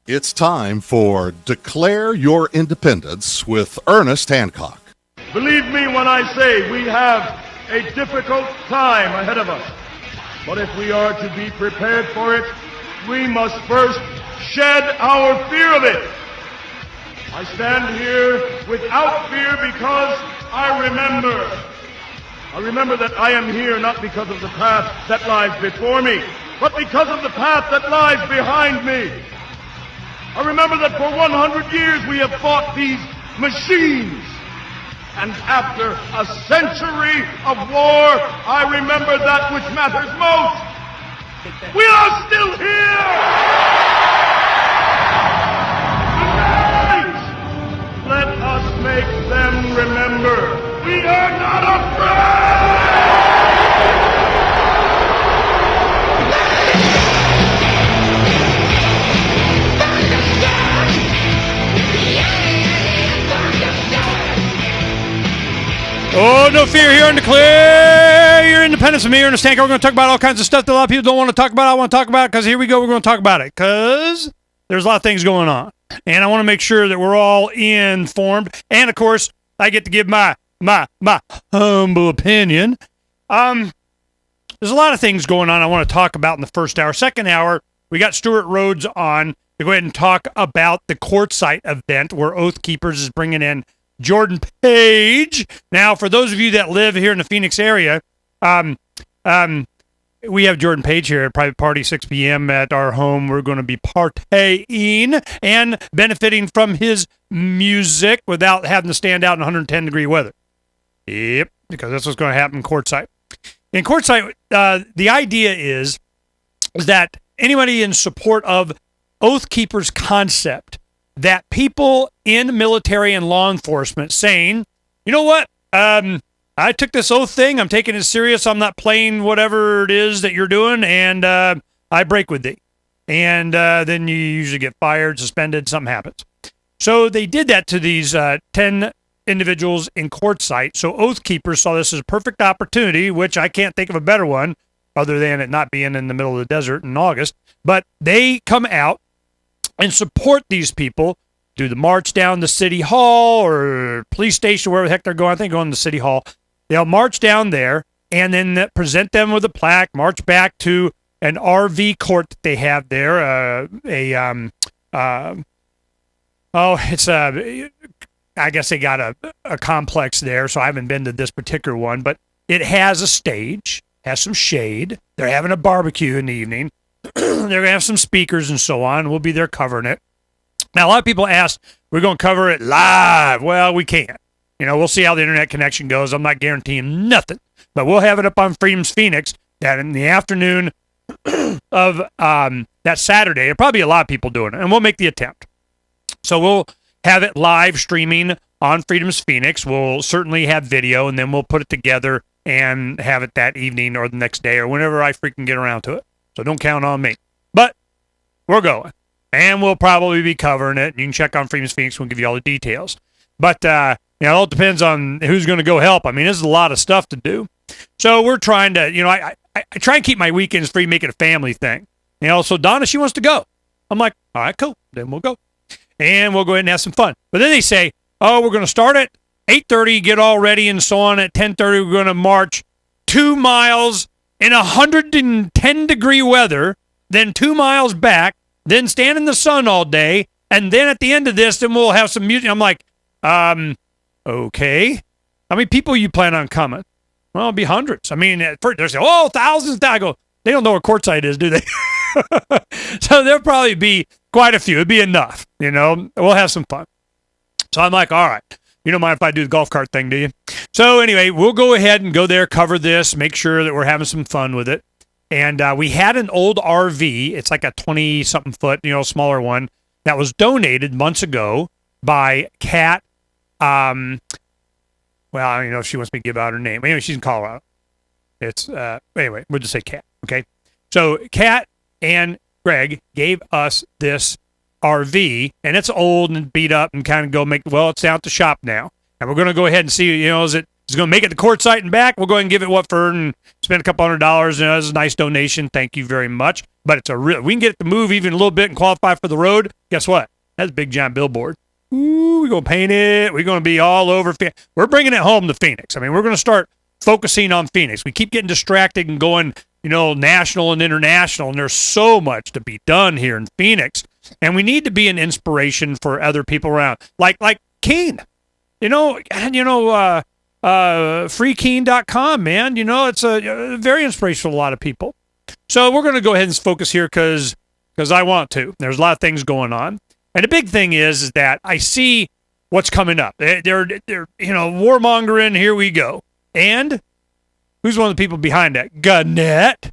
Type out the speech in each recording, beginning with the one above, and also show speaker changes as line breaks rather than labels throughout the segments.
It's time for Declare Your Independence with Ernest Hancock.
Believe me when I say we have a difficult time ahead of us. But if we are to be prepared for it, we must first shed our fear of it. I stand here without fear because I remember that I am here not because of the path that lies before me, but because of the path that lies behind me. I remember that for 100 years we have fought these machines. And after a century of war, I remember that which matters most. We are still here! Tonight, let us make them remember we are not afraid!
Oh, no fear here on Declare Your Independence with me, Ernest Hancock. We're going to talk about all kinds of stuff that a lot of people don't want to talk about. I want to talk about it because here we go. We're going to talk about it because there's a lot of things going on. And I want to make sure that we're all informed. And, of course, I get to give my humble opinion. There's a lot of things going on I want to talk about in the first hour. Second hour, we got Stewart Rhodes on to go ahead and talk about the Quartzsite event where Oath Keepers is bringing in Jordan Page. Now, for those of you that live here in the Phoenix area, we have Jordan Page here at Private Party, 6 p.m. at our home. We're going to be partying and benefiting from his music without having to stand out in 110-degree weather. Yep, because that's what's going to happen in Quartzsite. In Quartzsite, the idea is that anybody in support of Oath Keepers concept, that people in military and law enforcement saying, you know what, I took this oath thing, I'm taking it serious, I'm not playing whatever it is that you're doing, and I break with thee. And then you usually get fired, suspended, something happens. So they did that to these 10 individuals in Quartzsite. So Oath Keepers saw this as a perfect opportunity, which I can't think of a better one, other than it not being in the middle of the desert in August. But they come out and support these people, do the march down to City Hall or police station, wherever the heck they're going. I think going to City Hall. They'll march down there and then present them with a plaque, march back to an RV court that they have there. I guess they got a complex there, so I haven't been to this particular one, but it has a stage, has some shade. They're having a barbecue in the evening. They're going to have some speakers and so on. We'll be there covering it. Now, a lot of people ask, we're going to cover it live. Well, we can't. You know, we'll see how the internet connection goes. I'm not guaranteeing nothing. But we'll have it up on Freedom's Phoenix that in the afternoon of that Saturday. There'll probably be a lot of people doing it, and we'll make the attempt. So we'll have it live streaming on Freedom's Phoenix. We'll certainly have video, and then we'll put it together and have it that evening or the next day or whenever I freaking get around to it. So don't count on me. But we're going. And we'll probably be covering it. You can check on Freedom's Phoenix. We'll give you all the details. But, it all depends on who's going to go help. I mean, this is a lot of stuff to do. So we're trying to, I try and keep my weekends free, make it a family thing. So Donna, she wants to go. I'm like, all right, cool. Then we'll go. And we'll go ahead and have some fun. But then they say, oh, we're going to start at 8:30, get all ready and so on. At 10:30, we're going to march 2 miles in 110-degree weather, then 2 miles back, then stand in the sun all day, and then at the end of this, then we'll have some music. I'm like, okay. How many people you plan on coming? Well, it'll be hundreds. I mean, at first they're saying, oh, thousands. I go, they don't know where Quartzsite is, do they? So there'll probably be quite a few. It'd be enough, We'll have some fun. So I'm like, all right. You don't mind if I do the golf cart thing, do you? So anyway, we'll go ahead and go there, cover this, make sure that we're having some fun with it. And we had an old RV. It's like a 20-something foot, smaller one that was donated months ago by Kat. Well, I don't even know if she wants me to give out her name. Anyway, she's in Colorado. Anyway, we'll just say Kat, okay? So Kat and Greg gave us this RV, and it's old and beat up and kind of it's down at the shop now. And we're going to go ahead and see, is it is going to make it to Quartzsite and back, we'll go ahead and give it for and spend a couple $100. It's a nice donation. Thank you very much. But it's we can get it to move even a little bit and qualify for the road. Guess what? That's a big giant billboard. Ooh, we're going to paint it. We're going to be all over. We're bringing it home to Phoenix. I mean, we're going to start focusing on Phoenix. We keep getting distracted and going, national and international, and there's so much to be done here in Phoenix. And we need to be an inspiration for other people around, like Keene. freekeen.com, man. It's a very inspirational for a lot of people. So we're going to go ahead and focus here because I want to. There's a lot of things going on. And the big thing is that I see what's coming up. They're warmongering, here we go. And who's one of the people behind that? Gannett,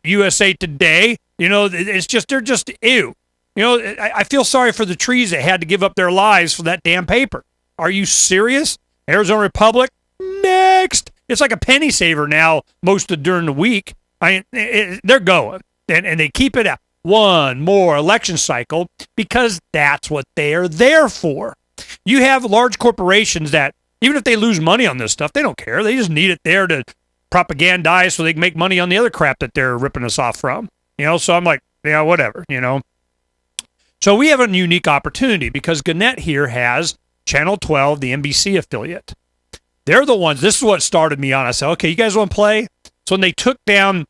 USA Today. They're just ew. I feel sorry for the trees that had to give up their lives for that damn paper. Are you serious? Arizona Republic, next. It's like a penny saver now during the week. They're going, and they keep it up. One more election cycle because that's what they're there for. You have large corporations that, even if they lose money on this stuff, they don't care. They just need it there to propagandize so they can make money on the other crap that they're ripping us off from. So I'm like, whatever, So we have a unique opportunity because Gannett here has Channel 12, the NBC affiliate. They're the ones, this is what started me on. I said, okay, you guys want to play? So when they took down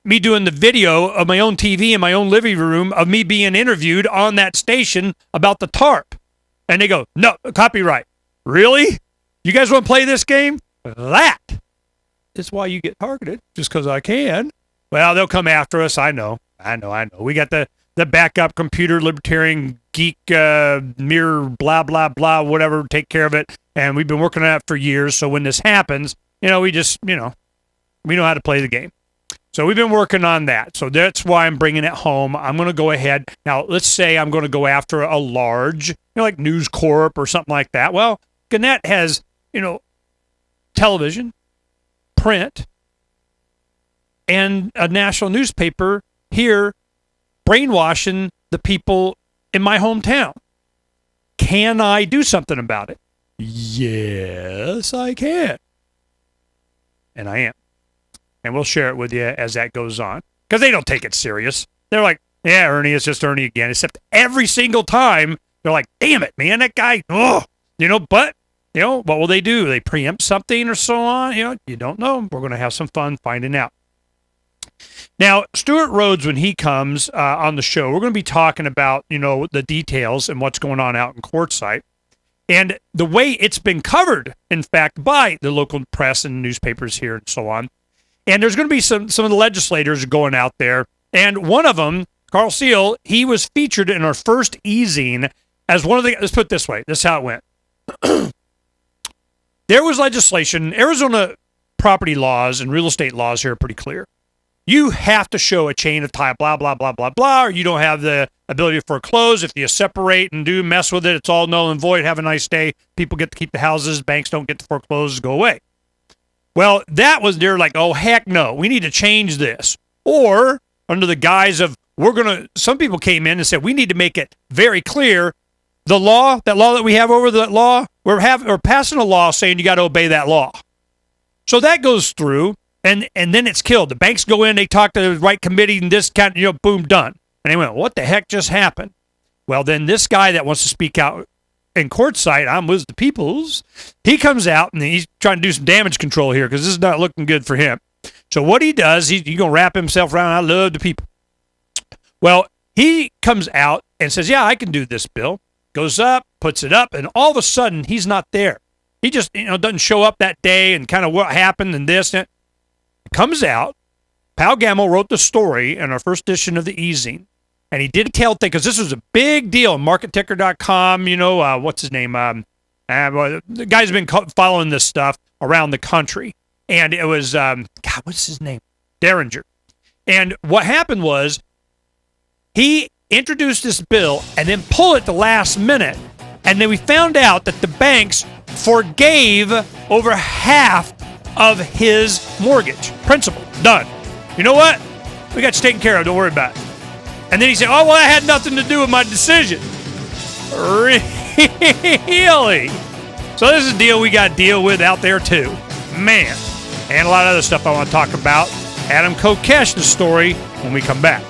me doing the video of my own TV in my own living room of me being interviewed on that station about the TARP. And they go, no, copyright. Really? You guys want to play this game? That is why you get targeted, just because I can. Well, they'll come after us. I know. We got the backup computer libertarian geek mirror blah, blah, blah, whatever, take care of it. And we've been working on that for years. So when this happens, we just, we know how to play the game. So we've been working on that. So that's why I'm bringing it home. I'm going to go ahead. Now, let's say I'm going to go after a large, like News Corp or something like that. Well, Gannett has, television, print, and a national newspaper here brainwashing the people in my hometown. Can I do something about it? Yes, I can. And I am. And we'll share it with you as that goes on. Because they don't take it serious. They're like, yeah, Ernie, it's just Ernie again. Except every single time, they're like, damn it, man, that guy, but, what will they do? They preempt something or so on? You don't know. We're going to have some fun finding out. Now, Stewart Rhodes, when he comes on the show, we're going to be talking about, the details and what's going on out in Quartzsite. And the way it's been covered, in fact, by the local press and newspapers here and so on. And there's going to be some of the legislators going out there. And one of them, Carl Seal, he was featured in our first e-zine as one of the, let's put it this way, this is how it went. There was legislation, Arizona property laws and real estate laws here are pretty clear. You have to show a chain of title, blah, blah, blah, blah, blah, or you don't have the ability to foreclose. If you separate and mess with it, it's all null and void. Have a nice day. People get to keep the houses. Banks don't get to foreclose, go away. Well, they're like, oh, heck no, we need to change this. Or under the guise of, some people came in and said, we need to make it very clear, that law that we have over that law, we're passing a law saying you got to obey that law. So that goes through, and then it's killed. The banks go in, they talk to the right committee, and this kind of, boom, done. And they went, what the heck just happened? Well, then this guy that wants to speak out in Quartzsite, I'm with the peoples, he comes out and he's trying to do some damage control here because this is not looking good for him. So what he does, he's going to wrap himself around, I love the people. Well, he comes out and says, yeah, I can do this bill. Goes up, puts it up, and all of a sudden, he's not there. He just, doesn't show up that day and kind of what happened and this. And it comes out. Pal Gamble wrote the story in our first edition of the e-zine. And he did a detailed thing because this was a big deal. MarketTicker.com, what's his name? The guy's been following this stuff around the country. And it was, what's his name? Derringer. And what happened was he introduced this bill and then pulled it the last minute. And then we found out that the banks forgave over half of his mortgage. Principal. Done. You know what? We got you taken care of. Don't worry about it. And then he said, oh, well, that had nothing to do with my decision. Really? So this is a deal we got to deal with out there too. Man. And a lot of other stuff I want to talk about. Adam Kokesh's story when we come back.